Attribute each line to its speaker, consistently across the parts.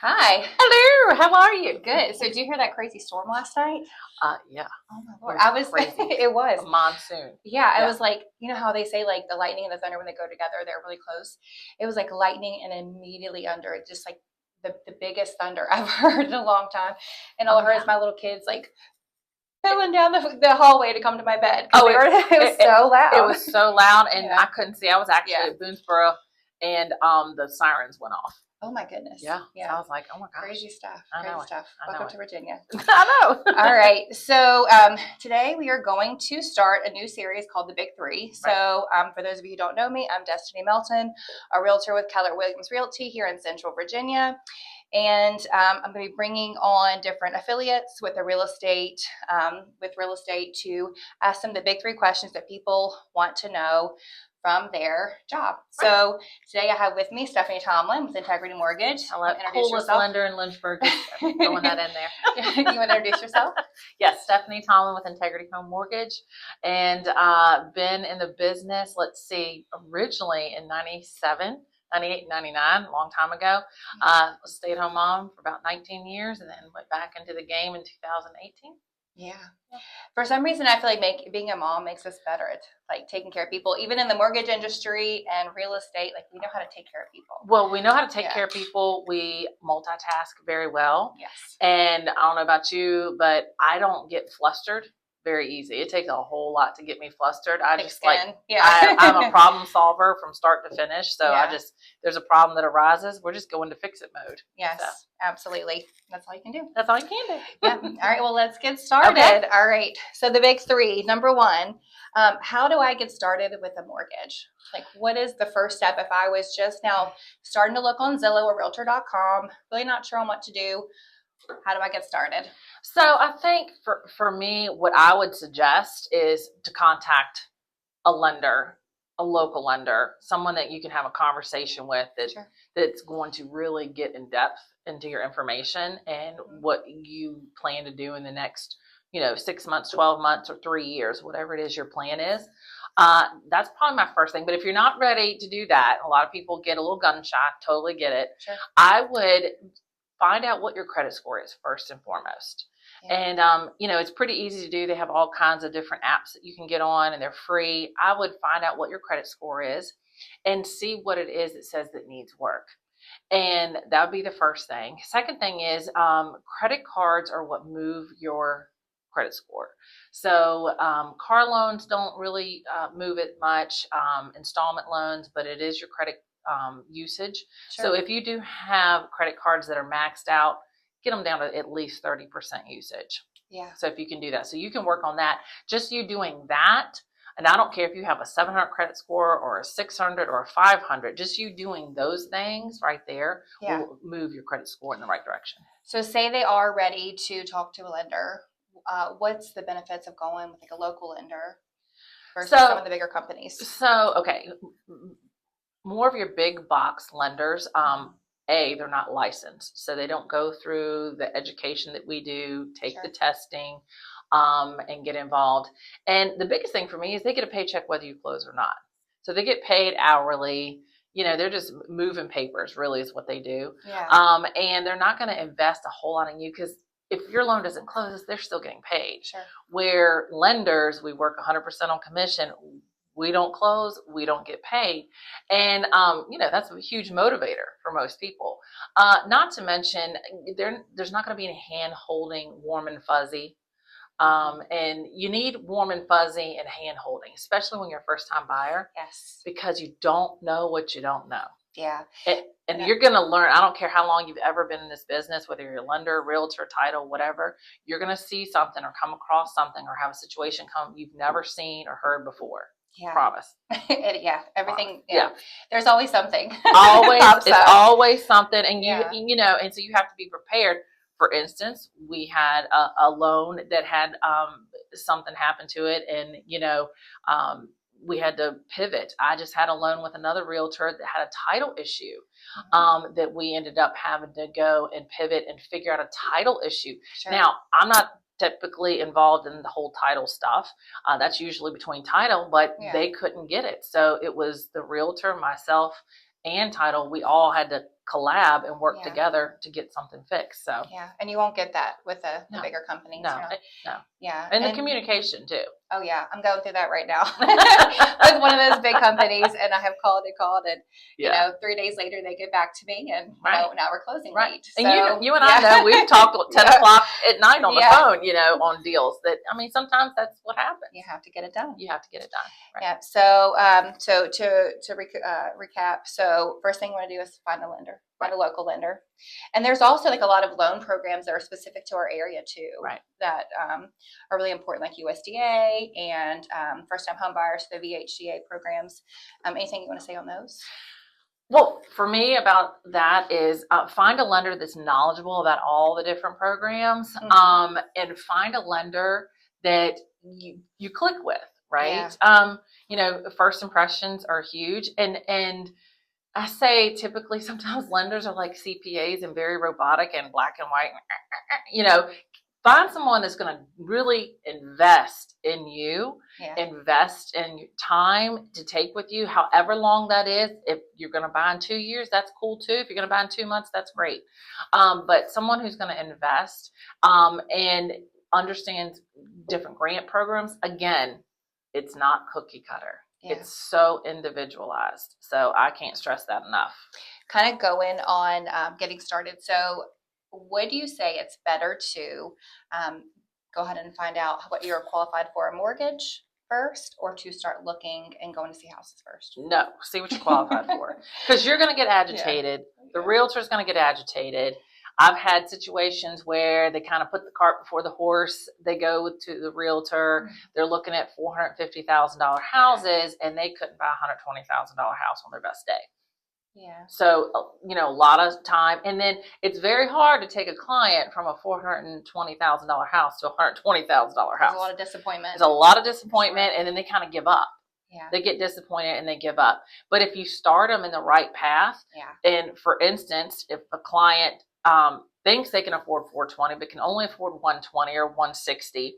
Speaker 1: Hi.
Speaker 2: Hello, how are you?
Speaker 1: Good. So, did you hear that crazy storm last night?
Speaker 2: Yeah,
Speaker 1: Oh my
Speaker 2: it
Speaker 1: lord!
Speaker 2: was
Speaker 1: I was.
Speaker 2: crazy.
Speaker 1: It was.
Speaker 2: A monsoon.
Speaker 1: Yeah, I
Speaker 2: Yeah.
Speaker 1: was like, you know how they say like the lightning and the thunder when they go together, they're really close. It was like lightning and immediately under it, just like the biggest thunder I've heard in a long time. And all
Speaker 2: Oh
Speaker 1: I heard
Speaker 2: yeah.
Speaker 1: is my little kids like pulling down the hallway to come to my bed because
Speaker 2: Oh,
Speaker 1: they were. It was so
Speaker 2: it
Speaker 1: loud.
Speaker 2: was so loud, and
Speaker 1: Yeah.
Speaker 2: I couldn't see. I was actually
Speaker 1: Yeah.
Speaker 2: at Boonesboro, and the sirens went off.
Speaker 1: Oh my goodness.
Speaker 2: Yeah. So
Speaker 1: Yeah.
Speaker 2: I was like, oh my gosh.
Speaker 1: Crazy stuff.
Speaker 2: I
Speaker 1: Crazy
Speaker 2: know it.
Speaker 1: stuff.
Speaker 2: I know
Speaker 1: Welcome
Speaker 2: it.
Speaker 1: to Virginia.
Speaker 2: I know.
Speaker 1: All right. So today we are going to start a new series called The Big Three.
Speaker 2: Right.
Speaker 1: So for those of you who don't know me, I'm Destiny Melton, a realtor with Keller Williams Realty here in Central Virginia. And I'm going to be bringing on different affiliates with the real estate, to ask them the big three questions that people want to know from their job. Right. So today I have with me Stephanie Tomlin with Integrity Mortgage.
Speaker 2: I love
Speaker 1: Introduce
Speaker 2: coolest
Speaker 1: yourself.
Speaker 2: lender in Lynchburg. Just throwing that in there.
Speaker 1: You want to introduce yourself?
Speaker 2: Yes, Stephanie Tomlin with Integrity Home Mortgage, and been in the business. Let's see, originally in 97. 98, 99, a long time ago. Was a stay-at-home mom for about 19 years and then went back into the game in 2018.
Speaker 1: Yeah. For some reason, I feel like being a mom makes us better at like taking care of people, even in the mortgage industry and real estate. Like we know how to take care of people.
Speaker 2: Well, we know how to take care of people. We multitask very well.
Speaker 1: Yes.
Speaker 2: And I don't know about you, but I don't get flustered very easy. It takes a whole lot to get me flustered. I
Speaker 1: Thick
Speaker 2: just
Speaker 1: skin.
Speaker 2: like,
Speaker 1: Yeah.
Speaker 2: I'm a problem solver from start to finish. So
Speaker 1: Yeah.
Speaker 2: there's a problem that arises. We're just going to fix it mode.
Speaker 1: Yes,
Speaker 2: So
Speaker 1: absolutely. That's all you can do.
Speaker 2: that's all you can do.
Speaker 1: Yeah. All right. Well, let's get started.
Speaker 2: Okay.
Speaker 1: All right. So the big three. Number one, how do I get started with a mortgage? Like, what is the first step if I was just now starting to look on Zillow or Realtor.com, really not sure on what to do? How do I get started?
Speaker 2: So I think for me, what I would suggest is to contact a lender, a local lender, someone that you can have a conversation with that's going to really get in depth into your information and what you plan to do in the next, 6 months, 12 months, or 3 years, whatever it is your plan is. That's probably my first thing. But if you're not ready to do that, a lot of people get a little gun shy, totally get it.
Speaker 1: Sure.
Speaker 2: I would find out what your credit score is first and foremost. Yeah. And, it's pretty easy to do. They have all kinds of different apps that you can get on and they're free. I would find out what your credit score is and see what it is that says that needs work. And that would be the first thing. Second thing is credit cards are what move your credit score. So car loans don't really move it much, installment loans, but it is your credit usage. Sure. So if you do have credit cards that are maxed out, get them down to at least 30% usage.
Speaker 1: Yeah.
Speaker 2: So if you can do that, so you can work on that. Just you doing that, and I don't care if you have a 700 credit score or a 600 or a 500, just you doing those things right there will move your credit score in the right direction.
Speaker 1: So say they are ready to talk to a lender. What's the benefits of going with like a local lender versus some of the bigger companies?
Speaker 2: So, okay, more of your big box lenders, they're not licensed, so they don't go through the education that we do, take the testing, and get involved. And the biggest thing for me is they get a paycheck whether you close or not. So they get paid hourly. They're just moving papers, really, is what they do.
Speaker 1: Yeah.
Speaker 2: And they're not going to invest a whole lot in you because if your loan doesn't close, they're still getting paid.
Speaker 1: Sure.
Speaker 2: Where lenders, we work 100% on commission. We don't close, we don't get paid. And, that's a huge motivator for most people. Not to mention, there's not going to be any hand holding, warm and fuzzy. And you need warm and fuzzy and hand holding, especially when you're a first time buyer.
Speaker 1: Yes.
Speaker 2: Because you don't know what you don't know.
Speaker 1: Yeah.
Speaker 2: And you're going to learn. I don't care how long you've ever been in this business, whether you're a lender, realtor, title, whatever, you're going to see something or come across something or have a situation come you've never seen or heard before.
Speaker 1: Yeah.
Speaker 2: Promise.
Speaker 1: Everything.
Speaker 2: Promise. Yeah.
Speaker 1: There's always something.
Speaker 2: Always. It's always something. And and so you have to be prepared. For instance, we had a loan that had something happen to it and, we had to pivot. I just had a loan with another realtor that had a title issue that we ended up having to go and pivot and figure out a title issue. Sure. Now, I'm not typically involved in the whole title stuff. That's usually between title, but they couldn't get it. So it was the realtor, myself, and title. We all had to collab and work
Speaker 1: Yeah.
Speaker 2: together to get something fixed. So
Speaker 1: Yeah, and you won't get that with the
Speaker 2: No.
Speaker 1: bigger companies.
Speaker 2: no,
Speaker 1: You're not-
Speaker 2: no,
Speaker 1: Yeah,
Speaker 2: and the communication too.
Speaker 1: Oh yeah, I'm going through that right now with one of those big companies, and I have called, and you know, 3 days later they get back to me, and
Speaker 2: Right.
Speaker 1: now we're closing
Speaker 2: Right.
Speaker 1: late.
Speaker 2: And
Speaker 1: So,
Speaker 2: you and I know we've talked at 10
Speaker 1: Yeah.
Speaker 2: o'clock at night on the
Speaker 1: Yeah.
Speaker 2: phone, you know, on deals that, I mean, sometimes that's what happens.
Speaker 1: You have to get it done.
Speaker 2: You have to get it done. Right.
Speaker 1: Yeah. So, so to recap, so first thing you want to do is find a lender, find a local lender, and there's also like a lot of loan programs that are specific to our area too,
Speaker 2: Right.
Speaker 1: that are really important, like USDA and first-time home buyers, the VHDA programs. Anything you want to say on those?
Speaker 2: Well, for me about that is find a lender that's knowledgeable about all the different programs, and find a lender that you click with, right?
Speaker 1: Yeah.
Speaker 2: You know, first impressions are huge, and I say typically sometimes lenders are like CPAs and very robotic and black and white. You know, find someone that's going to really invest in you, invest in your time to take with you, however long that is. If you're going to buy in 2 years, that's cool too. If you're going to buy in 2 months, that's great. But someone who's going to invest and understands different grant programs. Again, it's not cookie cutter.
Speaker 1: Yeah.
Speaker 2: It's so individualized. So I can't stress that enough.
Speaker 1: Kind of go in on getting started. So would you say it's better to go ahead and find out what you're qualified for a mortgage first, or to start looking and going to see houses first?
Speaker 2: No, see what you're qualified for, because you're going to get agitated. The realtor's going to get agitated. I've had situations where they kind of put the cart before the horse. They go to the realtor. They're looking at $450,000 houses, and they couldn't buy a $120,000 house on their best day.
Speaker 1: Yeah.
Speaker 2: So, you know, a lot of time. And then it's very hard to take a client from a $420,000 house to a $120,000 house.
Speaker 1: There's a lot of disappointment.
Speaker 2: There's a lot of disappointment, and then they kind of give up.
Speaker 1: Yeah.
Speaker 2: They get disappointed and they give up. But if you start them in the right path, and for instance, if a client thinks they can afford 420 but can only afford 120 or 160,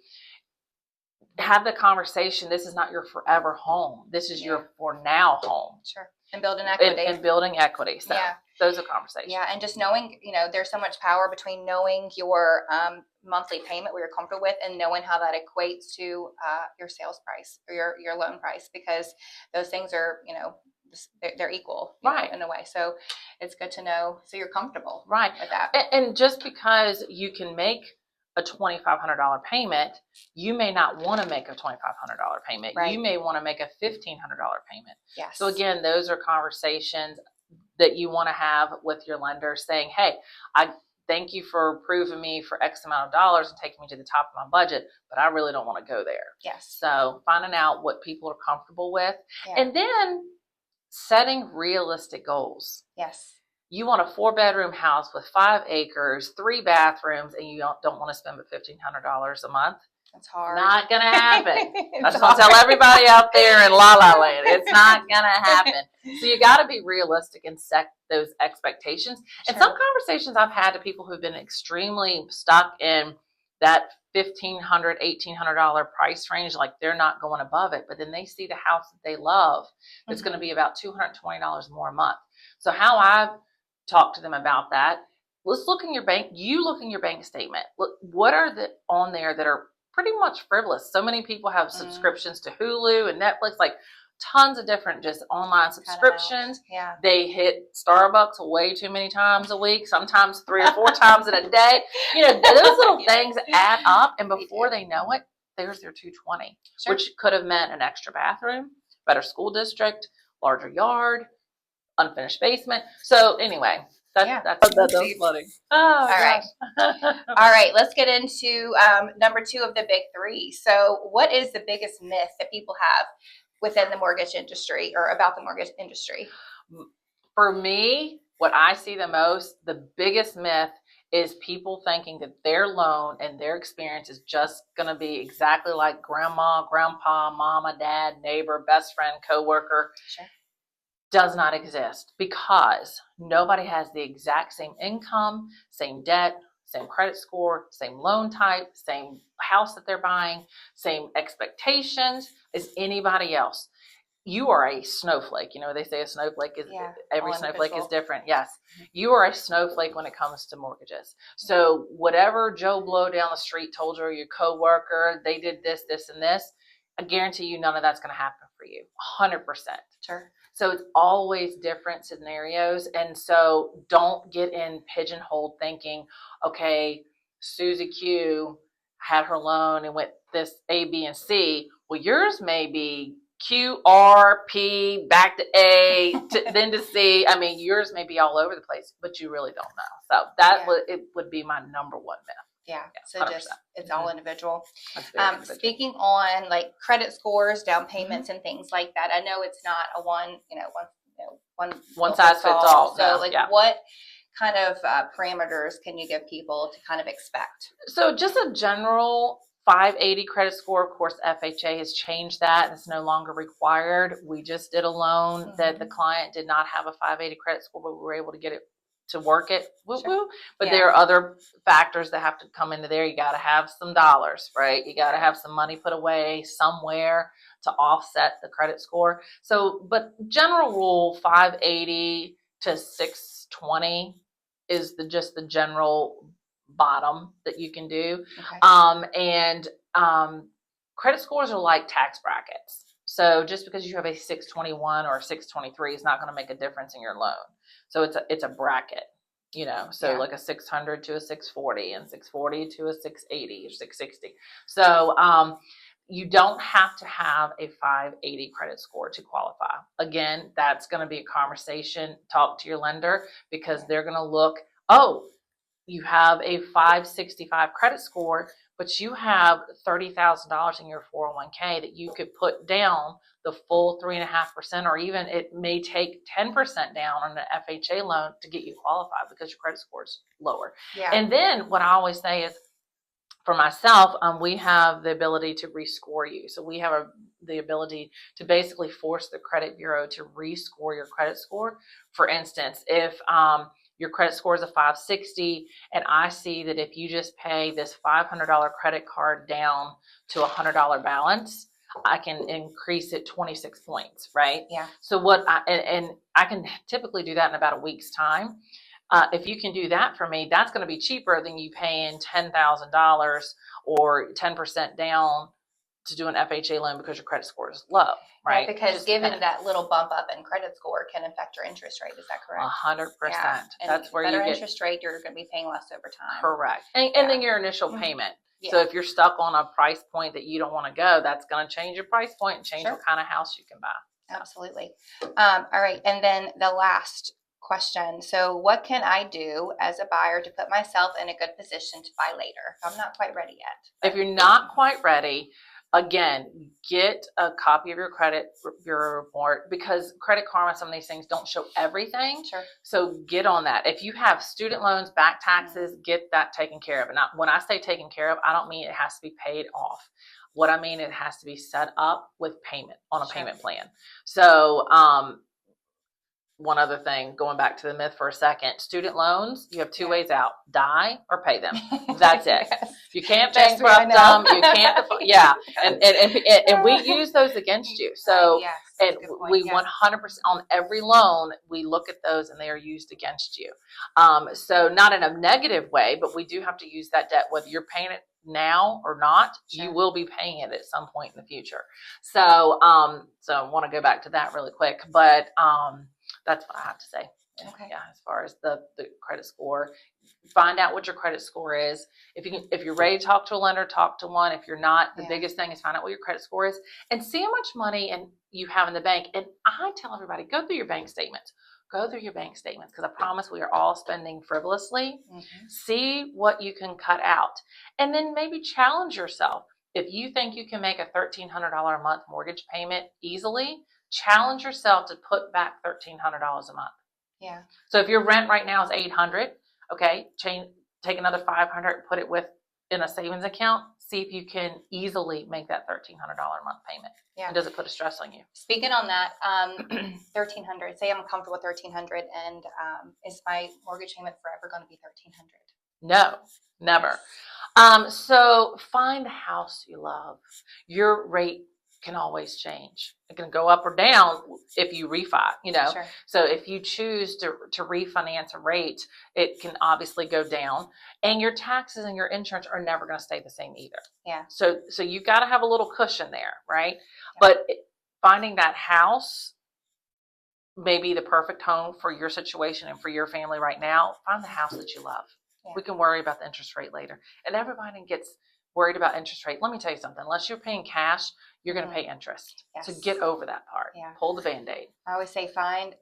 Speaker 2: have the conversation. This is not your forever home. This is your for now home.
Speaker 1: Sure. And building equity.
Speaker 2: And building equity. So those are conversations.
Speaker 1: Yeah, and just knowing, you know, there's so much power between knowing your monthly payment, what you're comfortable with, and knowing how that equates to your sales price or your loan price, because those things are, you know, they're equal, right, in a way. So it's good to know, so you're comfortable,
Speaker 2: right,
Speaker 1: with that.
Speaker 2: And just because you can make a $2,500 payment, you may not want to make a $2,500 payment. Right. You may want to make a $1,500 payment.
Speaker 1: Yes.
Speaker 2: So again, those are conversations that you want to have with your lender, saying, hey, I thank you for approving me for X amount of dollars and taking me to the top of my budget, but I really don't want to go there.
Speaker 1: Yes.
Speaker 2: So finding out what people are comfortable with, and then setting realistic goals.
Speaker 1: Yes.
Speaker 2: You want a 4-bedroom house with 5 acres, 3 bathrooms, and you don't want to spend but $1,500 a month.
Speaker 1: That's hard.
Speaker 2: Not going to happen. I just want to tell everybody out there in La La Land, it's not going to happen. So you got to be realistic and set those expectations. Sure. And some conversations I've had to people who've been extremely stuck in that $1,500, $1,800 price range, like they're not going above it, but then they see the house that they love. It's going to be about $220 more a month. So how I've talked to them about that, let's look in your bank. You look in your bank statement. Look, what are the on there that are pretty much frivolous? So many people have subscriptions to Hulu and Netflix, like tons of different just online subscriptions.
Speaker 1: Yeah.
Speaker 2: They hit Starbucks way too many times a week, sometimes 3 or 4 times in a day. You know, those little things add up, and before they know it, there's their $220,
Speaker 1: sure,
Speaker 2: which could have meant an extra bathroom, better school district, larger yard, unfinished basement. So anyway, that's funny. Oh,
Speaker 1: all right. All right, let's get into number 2 of the big 3. So what is the biggest myth that people have within the mortgage industry, or about the mortgage industry?
Speaker 2: For me, what I see the most, the biggest myth is people thinking that their loan and their experience is just going to be exactly like grandma, grandpa, mama, dad, neighbor, best friend, coworker.
Speaker 1: Sure.
Speaker 2: Does not exist, because nobody has the exact same income, same debt, same credit score, same loan type, same house that they're buying, same expectations as anybody else. you are a snowflake. You know, they say a snowflake is, every
Speaker 1: all
Speaker 2: snowflake is
Speaker 1: individual.
Speaker 2: different. Yes. You are a snowflake when it comes to mortgages. So whatever Joe Blow down the street told you, or your coworker, they did this, this, and this, I guarantee you none of that's going to happen for you. 100%.
Speaker 1: Sure.
Speaker 2: So it's always different scenarios. And so don't get in pigeonholed thinking, okay, Susie Q had her loan and went this A, B, and C. Well, yours may be Q, R, P, back to A, then to C. I mean, yours may be all over the place, but you really don't know. So that it would be my number one myth.
Speaker 1: Yeah. So
Speaker 2: 100%.
Speaker 1: just, it's all individual.
Speaker 2: Individual.
Speaker 1: Speaking on like credit scores, down payments, and things like that, I know it's not a one
Speaker 2: size fits all.
Speaker 1: So what kind of parameters can you give people to kind of expect?
Speaker 2: So just a general 580 credit score. Of course, FHA has changed that. It's no longer required. We just did a loan that the client did not have a 580 credit score, but we were able to get it to work it. Woo-woo. But there are other factors that have to come into there. You got to have some dollars, right? You got to have some money put away somewhere to offset the credit score. So, but general rule, 580 to 620 is just the general bottom that you can do. Credit scores are like tax brackets. So just because you have a 621 or a 623 is not going to make a difference in your loan. So it's a bracket, you know, so like a 600 to a 640 and 640 to a 680 or 660. So you don't have to have a 580 credit score to qualify. Again, that's going to be a conversation. Talk to your lender, because they're going to look, oh, you have a 565 credit score, but you have $30,000 in your 401k that you could put down the full 3.5%, or even it may take 10% down on an FHA loan to get you qualified because your credit score is lower. And then what I always say is, for myself, we have the ability to rescore you. So we have the ability to basically force the credit bureau to rescore your credit score. For instance, if your credit score is a 560, and I see that if you just pay this $500 credit card down to a $100 balance, I can increase it 26 points, right?
Speaker 1: Yeah.
Speaker 2: So and I can typically do that in about a week's time. If you can do that for me, that's going to be cheaper than you paying $10,000 or 10% down to do an FHA loan because your credit score is low, right?
Speaker 1: Yeah, because given that little bump up in credit score can affect your interest rate. Is that correct?
Speaker 2: 100%.
Speaker 1: Yeah.
Speaker 2: That's where
Speaker 1: better
Speaker 2: you get
Speaker 1: interest rate, you're going to be paying less over time.
Speaker 2: Correct. And then your initial payment. So if you're stuck on a price point that you don't want to go, that's going to change your price point and change what kind of house you can buy.
Speaker 1: So. Absolutely. All right. And then the last question. So what can I do as a buyer to put myself in a good position to buy later? I'm not quite ready yet.
Speaker 2: If you're not quite ready, again, get a copy of your credit bureau report, because Credit Karma, some of these things don't show everything.
Speaker 1: Sure.
Speaker 2: So get on that. If you have student loans, back taxes, get that taken care of. And when I say taken care of, I don't mean it has to be paid off. What I mean, it has to be set up with payment on a payment plan. So, one other thing, going back to the myth for a second, student loans, you have two ways out: die or pay them. That's it. You can't bankrupt them. You can't. And we use those against you. So, and we 100% on every loan, we look at those and they are used against you. So not in a negative way, but we do have to use that debt, whether you're paying it now or not. You will be paying it at some point in the future. So, so I want to go back to that really quick, but that's what I have to say.
Speaker 1: Okay.
Speaker 2: Yeah, as far as the credit score, find out what your credit score is. If you're ready to talk to a lender, talk to one. If you're not, the biggest thing is find out what your credit score is and see how much money you have in the bank. And I tell everybody, go through your bank statements. Go through your bank statements, because I promise we are all spending frivolously. See what you can cut out, and then maybe challenge yourself. If you think you can make a $1,300 a month mortgage payment easily, challenge yourself to put back $1,300 a month.
Speaker 1: Yeah. So
Speaker 2: if your rent right now is $800, okay, take another $500, put it in a savings account. See if you can easily make that $1,300 a month payment. Yeah. And does it put a stress on you?
Speaker 1: Speaking on that, $1,300. Say I'm comfortable with $1,300, and is my mortgage payment forever going to be $1,300?
Speaker 2: No, never. So find the house you love. Your rate can always change. It can go up or down if you refi,
Speaker 1: Sure.
Speaker 2: So if you choose to refinance a rate, it can obviously go down, and your taxes and your insurance are never going to stay the same either.
Speaker 1: Yeah.
Speaker 2: So you got to have a little cushion there, right?
Speaker 1: Yeah.
Speaker 2: But finding that house may be the perfect home for your situation and for your family right now. Find the house that you love.
Speaker 1: Yeah.
Speaker 2: We can worry about the interest rate later. And everybody gets worried about interest rate. Let me tell you something. Unless you're paying cash, you're going to pay interest.
Speaker 1: Yes.
Speaker 2: So get over that part.
Speaker 1: Yeah.
Speaker 2: Pull the Band-Aid.
Speaker 1: I always say find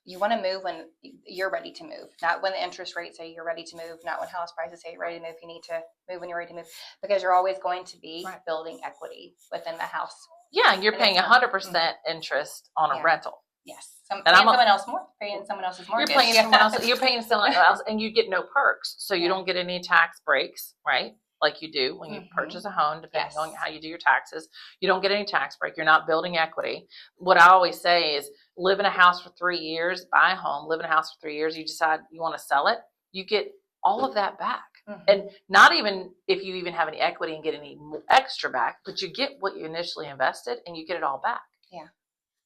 Speaker 1: you want to move when you're ready to move, not when the interest rates say you're ready to move, not when house prices say you're ready to move. You need to move when you're ready to move, because you're always going to be building equity within the house.
Speaker 2: Yeah, and you're paying 100% interest on a rental.
Speaker 1: Yes. Someone else more, paying someone else's mortgage.
Speaker 2: You're paying someone else, and you get no perks. So you don't get any tax breaks, right? Like you do when you purchase a home, depending on how you do your taxes. You don't get any tax break. You're not building equity. What I always say is live in a house for 3 years, buy a home, live in a house for 3 years. You decide you want to sell it. You get all of that back. And not even if you even have any equity and get any extra back, but you get what you initially invested and you get it all back.
Speaker 1: Yeah.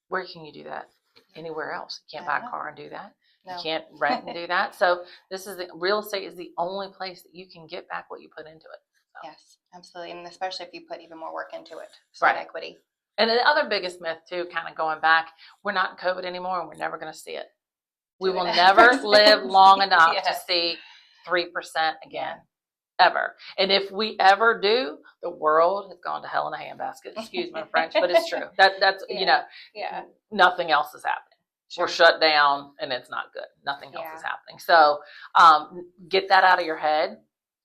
Speaker 2: Where can you do that? Anywhere else. You can't buy a car and do that.
Speaker 1: No.
Speaker 2: You can't rent and do that. So real estate is the only place that you can get back what you put into it. So.
Speaker 1: Yes, absolutely. And especially if you put even more work into it. Right. Equity.
Speaker 2: And the other biggest myth too, kind of going back, we're not in COVID anymore and we're never going to see it. We will never live long enough to see 3% again. Ever. And if we ever do, the world has gone to hell in a handbasket. Excuse my French, but it's true. That's nothing else is happening. Sure. We're shut down and it's not good. Nothing else is happening. So get that out of your head.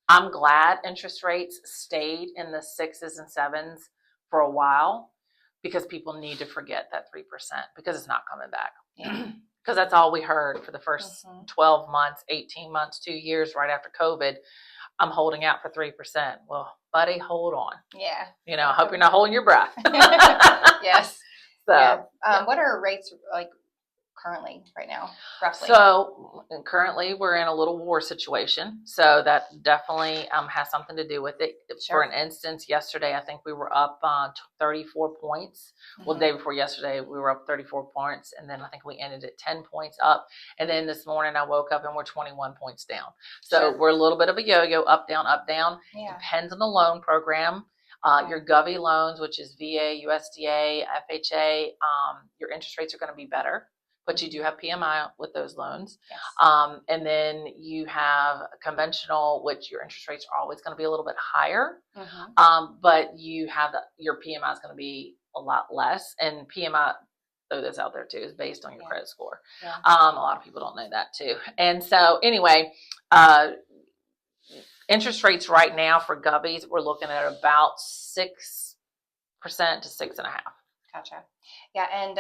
Speaker 2: I'm glad interest rates stayed in the 6s and 7s for a while, because people need to forget that 3% because it's not coming back. Because that's all we heard for the first 12 months, 18 months, 2 years right after COVID. I'm holding out for 3%. Well, buddy, hold on.
Speaker 1: Yeah.
Speaker 2: I hope you're not holding your breath.
Speaker 1: Yes.
Speaker 2: So,
Speaker 1: what are rates like currently right now, roughly?
Speaker 2: So currently we're in a little war situation. So that definitely has something to do with it. Sure. For an instance, yesterday, I think we were up 34 points. Well, the day before yesterday, we were up 34 points. And then I think we ended at 10 points up. And then this morning I woke up and we're 21 points down. So we're a little bit of a yo-yo, up, down, up, down. Yeah. Depends on the loan program. Your Govy loans, which is VA, USDA, FHA, your interest rates are going to be better. But you do have PMI with those loans. Yes. And then you have conventional, which your interest rates are always going to be a little bit higher. But you have your PMI is going to be a lot less. And PMI, throw this out there too, is based on your credit score. Yeah. A lot of people don't know that too. And so anyway, interest rates right now for Govies, we're looking at about 6% to 6.5%.
Speaker 1: Gotcha. Yeah, and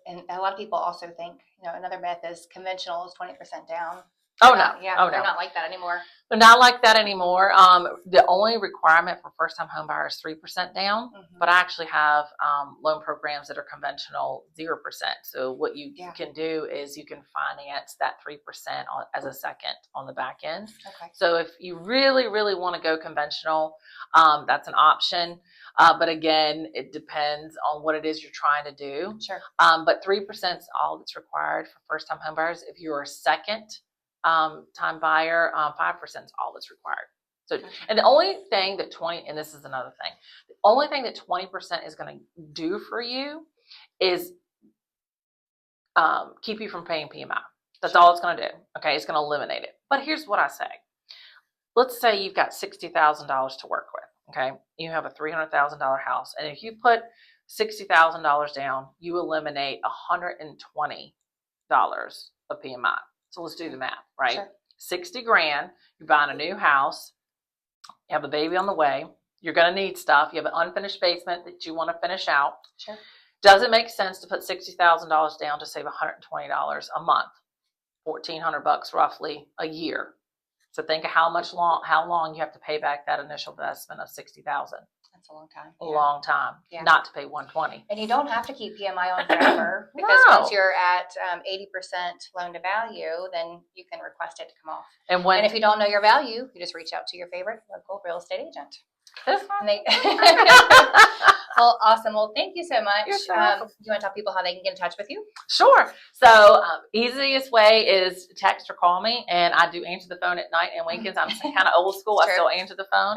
Speaker 1: and a lot of people also think, another myth is conventional is 20% down.
Speaker 2: Oh, no.
Speaker 1: They're not like that anymore.
Speaker 2: They're not like that anymore. The only requirement for first-time home buyers is 3% down, but I actually have loan programs that are conventional 0%. So what you can do is you can finance that 3% as a second on the back end. Okay. So if you really, really want to go conventional, that's an option. But again, it depends on what it is you're trying to do.
Speaker 1: Sure.
Speaker 2: But 3% is all that's required for first-time home buyers. If you're a second time buyer, 5% is all that's required. So, and the only thing that and this is another thing, the only thing that 20% is going to do for you is keep you from paying PMI. That's all it's going to do. Okay, it's going to eliminate it. But here's what I say. Let's say you've got $60,000 to work with. Okay, you have a $300,000 house, and if you put $60,000 down, you eliminate $120 of PMI. So let's do the math, right? Sure. 60 grand, you're buying a new house, you have a baby on the way, you're going to need stuff, you have an unfinished basement that you want to finish out.
Speaker 1: Sure.
Speaker 2: Does it make sense to put $60,000 down to save $120 a month? $1,400 roughly a year. So think of how long you have to pay back that initial investment of $60,000.
Speaker 1: That's a long time.
Speaker 2: A long time. Yeah. Not to pay $120.
Speaker 1: And you don't have to keep PMI on forever, because once you're at 80% loan to value, then you can request it to come off. And if you don't know your value, you just reach out to your favorite local real estate agent.
Speaker 2: That's
Speaker 1: And
Speaker 2: fine.
Speaker 1: they well, awesome. Well, thank you so much.
Speaker 2: You're so welcome.
Speaker 1: Do you want to tell people how they can get in touch with you?
Speaker 2: Sure. So easiest way is text or call me, and I do answer the phone at night and weekends. I'm kind of old school. I
Speaker 1: Sure.
Speaker 2: still answer the phone.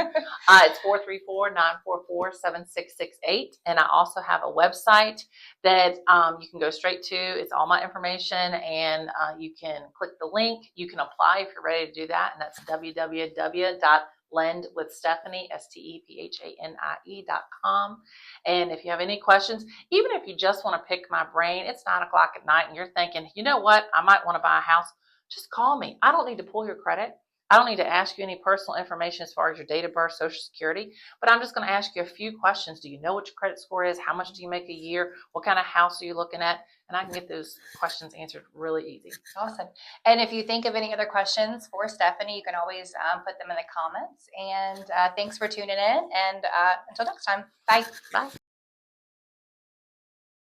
Speaker 2: It's 434-944-7668, and I also have a website that you can go straight to. It's all my information, and you can click the link. You can apply if you're ready to do that, and that's www.lendwithstephanie, STEPHANIE.com. And if you have any questions, even if you just want to pick my brain, it's 9 o'clock at night and you're thinking, you know what, I might want to buy a house, just call me. I don't need to pull your credit. I don't need to ask you any personal information as far as your date of birth, social security, but I'm just going to ask you a few questions. Do you know what your credit score is? How much do you make a year? What kind of house are you looking at? And I can get those questions answered really easy.
Speaker 1: Awesome. And if you think of any other questions for Stephanie, you can always put them in the comments. And thanks for tuning in. And until next time, bye.
Speaker 2: Bye.